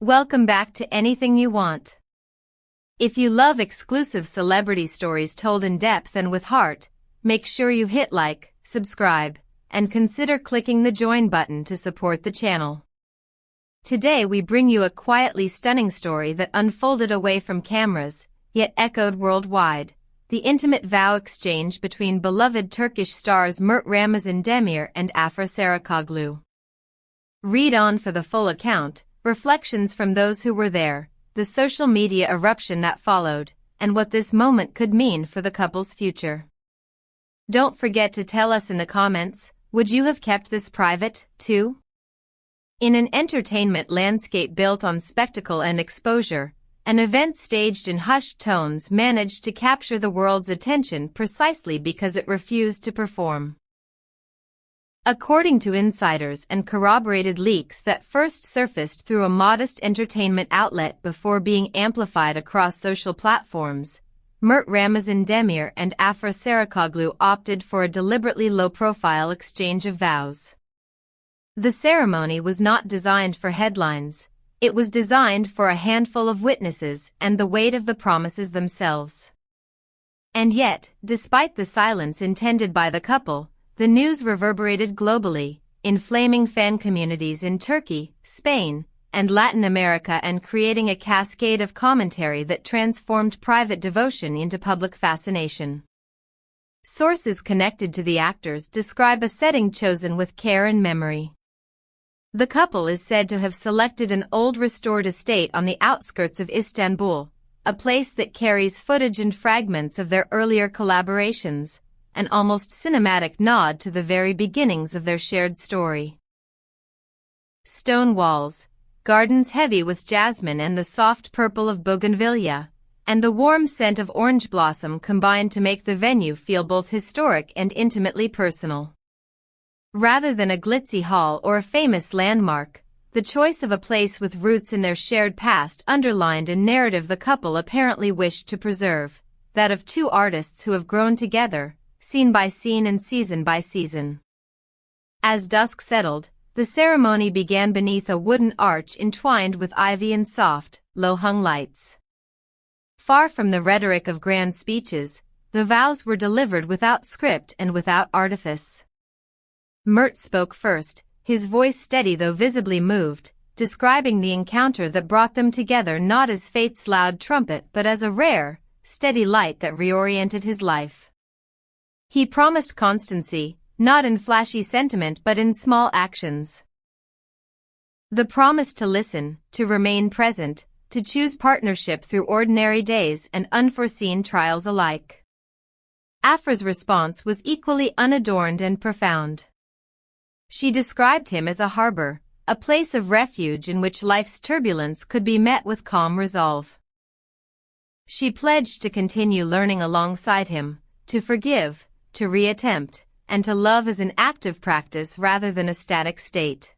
Welcome back to Anything You Want. If you love exclusive celebrity stories told in depth and with heart, make sure you hit like, subscribe, and consider clicking the join button to support the channel. Today we bring you a quietly stunning story that unfolded away from cameras, yet echoed worldwide, the intimate vow exchange between beloved Turkish stars Mert Ramazan Demir and Afra Saraçoğlu. Read on for the full account, reflections from those who were there, the social media eruption that followed, and what this moment could mean for the couple's future. Don't forget to tell us in the comments, would you have kept this private, too? In an entertainment landscape built on spectacle and exposure, an event staged in hushed tones managed to capture the world's attention precisely because it refused to perform. According to insiders and corroborated leaks that first surfaced through a modest entertainment outlet before being amplified across social platforms, Mert Ramazan Demir and Afra Saraçoğlu opted for a deliberately low-profile exchange of vows. The ceremony was not designed for headlines, it was designed for a handful of witnesses and the weight of the promises themselves. And yet, despite the silence intended by the couple, the news reverberated globally, inflaming fan communities in Turkey, Spain, and Latin America and creating a cascade of commentary that transformed private devotion into public fascination. Sources connected to the actors describe a setting chosen with care and memory. The couple is said to have selected an old restored estate on the outskirts of Istanbul, a place that carries footage and fragments of their earlier collaborations, an almost cinematic nod to the very beginnings of their shared story. Stone walls, gardens heavy with jasmine and the soft purple of bougainvillea, and the warm scent of orange blossom combined to make the venue feel both historic and intimately personal. Rather than a glitzy hall or a famous landmark, the choice of a place with roots in their shared past underlined a narrative the couple apparently wished to preserve, that of two artists who have grown together, scene by scene and season by season. As dusk settled, the ceremony began beneath a wooden arch entwined with ivy and soft, low-hung lights. Far from the rhetoric of grand speeches, the vows were delivered without script and without artifice. Mert spoke first, his voice steady though visibly moved, describing the encounter that brought them together not as fate's loud trumpet but as a rare, steady light that reoriented his life. He promised constancy, not in flashy sentiment but in small actions. The promise to listen, to remain present, to choose partnership through ordinary days and unforeseen trials alike. Afra's response was equally unadorned and profound. She described him as a harbor, a place of refuge in which life's turbulence could be met with calm resolve. She pledged to continue learning alongside him, to forgive, to reattempt, and to love as an active practice rather than a static state.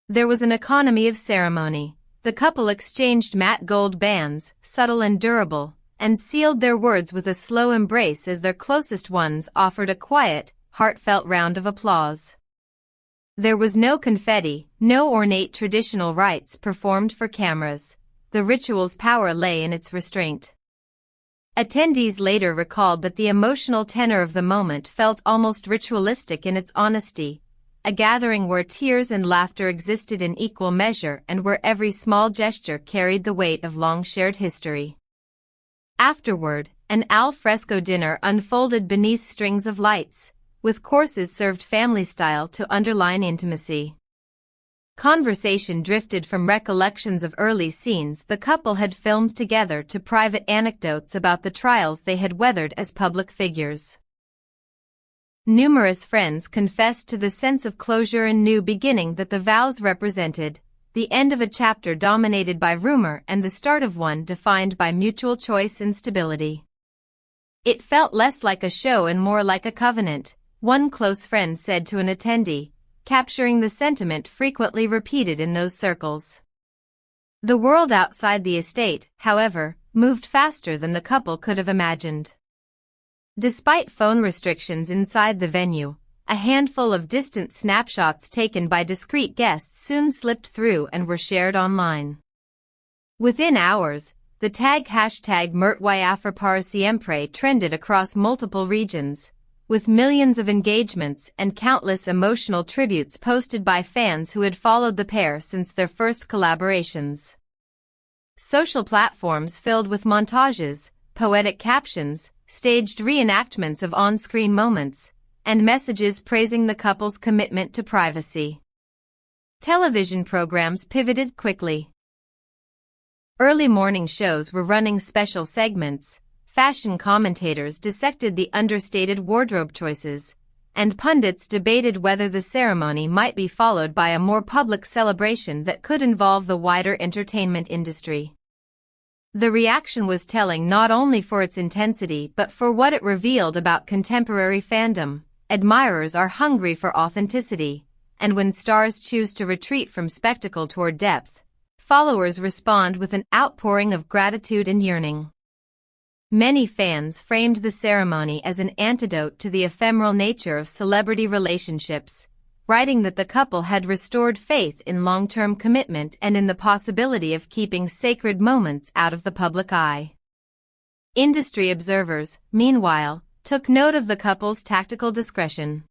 There was an economy of ceremony. The couple exchanged matte gold bands, subtle and durable, and sealed their words with a slow embrace as their closest ones offered a quiet, heartfelt round of applause. There was no confetti, no ornate traditional rites performed for cameras. The ritual's power lay in its restraint. Attendees later recalled that the emotional tenor of the moment felt almost ritualistic in its honesty, a gathering where tears and laughter existed in equal measure and where every small gesture carried the weight of long-shared history. Afterward, an al fresco dinner unfolded beneath strings of lights, with courses served family-style to underline intimacy. Conversation drifted from recollections of early scenes the couple had filmed together to private anecdotes about the trials they had weathered as public figures. Numerous friends confessed to the sense of closure and new beginning that the vows represented, the end of a chapter dominated by rumor and the start of one defined by mutual choice and stability. It felt less like a show and more like a covenant, one close friend said to an attendee, capturing the sentiment frequently repeated in those circles. The world outside the estate, however, moved faster than the couple could have imagined. Despite phone restrictions inside the venue, a handful of distant snapshots taken by discreet guests soon slipped through and were shared online. Within hours, the tag hashtag Mert Afra para siempre trended across multiple regions, with millions of engagements and countless emotional tributes posted by fans who had followed the pair since their first collaborations. Social platforms filled with montages, poetic captions, staged reenactments of on-screen moments, and messages praising the couple's commitment to privacy. Television programs pivoted quickly. Early morning shows were running special segments, fashion commentators dissected the understated wardrobe choices, and pundits debated whether the ceremony might be followed by a more public celebration that could involve the wider entertainment industry. The reaction was telling not only for its intensity but for what it revealed about contemporary fandom. Admirers are hungry for authenticity, and when stars choose to retreat from spectacle toward depth, followers respond with an outpouring of gratitude and yearning. Many fans framed the ceremony as an antidote to the ephemeral nature of celebrity relationships, writing that the couple had restored faith in long-term commitment and in the possibility of keeping sacred moments out of the public eye. Industry observers, meanwhile, took note of the couple's tactical discretion.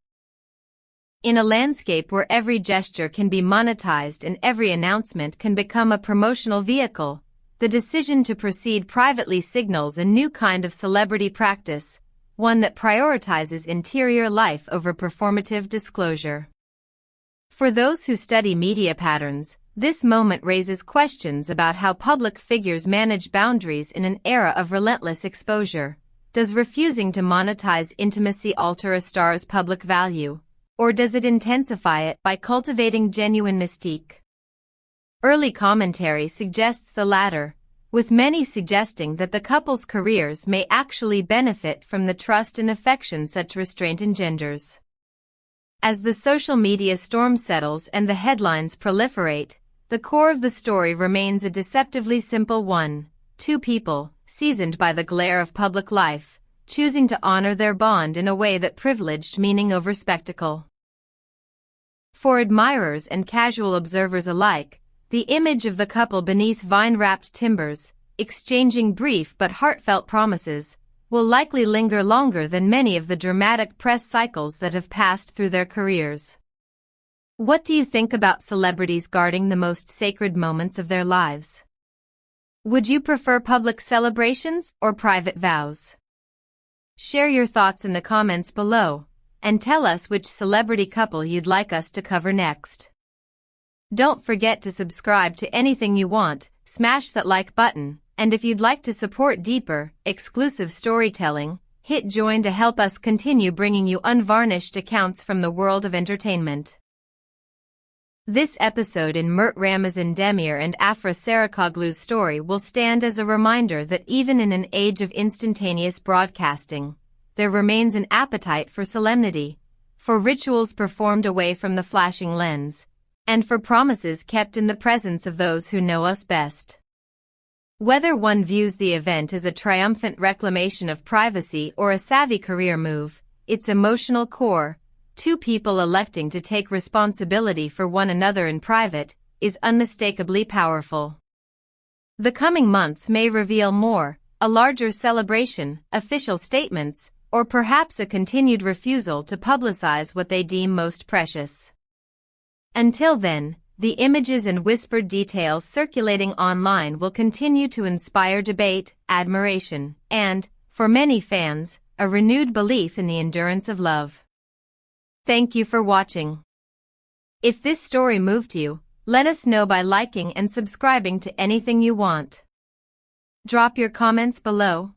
In a landscape where every gesture can be monetized and every announcement can become a promotional vehicle, the decision to proceed privately signals a new kind of celebrity practice, one that prioritizes interior life over performative disclosure. For those who study media patterns, this moment raises questions about how public figures manage boundaries in an era of relentless exposure. Does refusing to monetize intimacy alter a star's public value, or does it intensify it by cultivating genuine mystique? Early commentary suggests the latter, with many suggesting that the couple's careers may actually benefit from the trust and affection such restraint engenders. As the social media storm settles and the headlines proliferate, the core of the story remains a deceptively simple one: two people, seasoned by the glare of public life, choosing to honor their bond in a way that privileged meaning over spectacle. For admirers and casual observers alike, the image of the couple beneath vine-wrapped timbers, exchanging brief but heartfelt promises, will likely linger longer than many of the dramatic press cycles that have passed through their careers. What do you think about celebrities guarding the most sacred moments of their lives? Would you prefer public celebrations or private vows? Share your thoughts in the comments below, and tell us which celebrity couple you'd like us to cover next. Don't forget to subscribe to Anything You Want, smash that like button, and if you'd like to support deeper, exclusive storytelling, hit join to help us continue bringing you unvarnished accounts from the world of entertainment. This episode in Mert Ramazan Demir and Afra Saraçoğlu's story will stand as a reminder that even in an age of instantaneous broadcasting, there remains an appetite for solemnity, for rituals performed away from the flashing lens, and for promises kept in the presence of those who know us best. Whether one views the event as a triumphant reclamation of privacy or a savvy career move, its emotional core, two people electing to take responsibility for one another in private, is unmistakably powerful. The coming months may reveal more: a larger celebration, official statements, or perhaps a continued refusal to publicize what they deem most precious. Until then, the images and whispered details circulating online will continue to inspire debate, admiration, and, for many fans, a renewed belief in the endurance of love. Thank you for watching. If this story moved you, let us know by liking and subscribing to Anything You Want. Drop your comments below.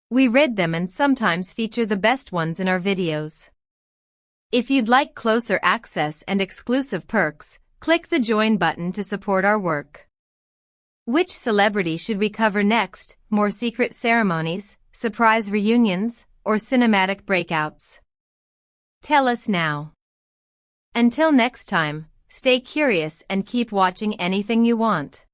We read them and sometimes feature the best ones in our videos. If you'd like closer access and exclusive perks, click the join button to support our work. Which celebrity should we cover next? More secret ceremonies, surprise reunions, or cinematic breakouts? Tell us now. Until next time, stay curious and keep watching Anything You Want.